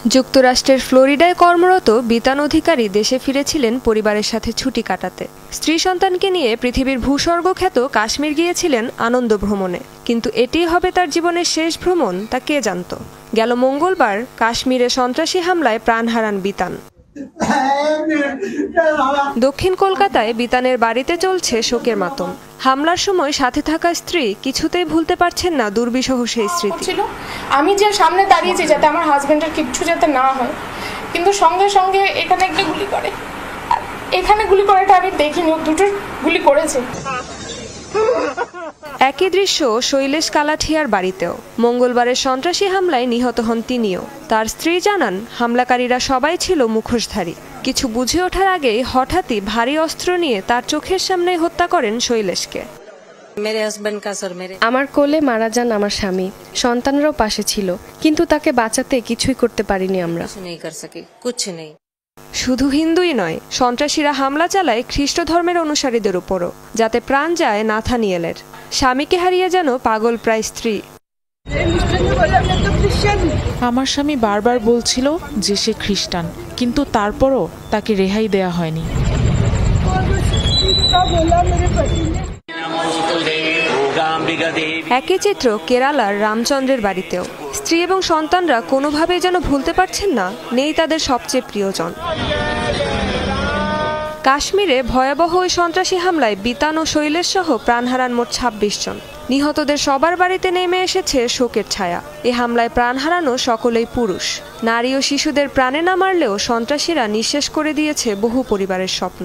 যুক্তরাষ্ট্রের ফ্লোরিডায় কর্মরত বিতান অধিকারী দেশে ফিরেছিলেন পরিবারের সাথে ছুটি কাটাতে। স্ত্রী সন্তানকে নিয়ে পৃথিবীর ভূস্বর্গখ্যাত কাশ্মীর গিয়েছিলেন আনন্দ ভ্রমণে, কিন্তু এটি হবে তার জীবনের শেষ ভ্রমণ তা কে জানত। গেল মঙ্গলবার কাশ্মীরে সন্ত্রাসী হামলায় প্রাণ হারান বিতান। দক্ষিণ কলকাতায় বিতানের বাড়িতে চলছে শোকের মাতম। হামলার সময় সাথে থাকা স্ত্রী কিছুতেই ভুলতে পারছেন না দুর্বিষহ সেই স্মৃতি। আমি যে সামনে দাঁড়িয়েছি যাতে আমার হাজবেন্ডের কিছু যাতে না হয়, কিন্তু সঙ্গে সঙ্গে এখানে একটা গুলি করে। এখানে গুলি করাটা আমি দেখিনি, দুটো গুলি করেছে। একই দৃশ্য শৈলেশ কালাঠিয়ার বাড়িতেও। মঙ্গলবারের সন্ত্রাসী হামলায় নিহত হন তিনিও। তার স্ত্রী জানান, হামলাকারীরা সবাই ছিল মুখোশধারী। কিছু বুঝে ওঠার আগেই হঠাৎই ভারী অস্ত্র নিয়ে তার চোখের সামনে হত্যা করেন শৈলেশকে। আমার কোলে মারা যান আমার স্বামী, সন্তানরাও পাশে ছিল, কিন্তু তাকে বাঁচাতে কিছুই করতে পারিনি আমরা। শুধু হিন্দুই নয়, সন্ত্রাসীরা হামলা চালায় খ্রিস্ট ধর্মের অনুসারীদের উপরও, যাতে প্রাণ যায় নাথানিয়েলের। স্বামীকে হারিয়ে যেন পাগল প্রায় স্ত্রী। আমার স্বামী বারবার বলছিল যে সে খ্রিস্টান, কিন্তু তারপরও তাকে রেহাই দেয়া হয়নি। একই চিত্র কেরালার রামচন্দ্রের বাড়িতেও। স্ত্রী এবং সন্তানরা কোনোভাবে যেন ভুলতে পারছেন না, নেই তাদের সবচেয়ে প্রিয়জন। কাশ্মীরে ভয়াবহ ওই সন্ত্রাসী হামলায় বিতান ও শৈলেশ সহ প্রাণ হারান মোট ২৬ জন। নিহতদের সবার বাড়িতে নেমে এসেছে শোকের ছায়া। এ হামলায় প্রাণ হারানো সকলেই পুরুষ। নারী ও শিশুদের প্রাণে না মারলেও সন্ত্রাসীরা নিঃশেষ করে দিয়েছে বহু পরিবারের স্বপ্ন।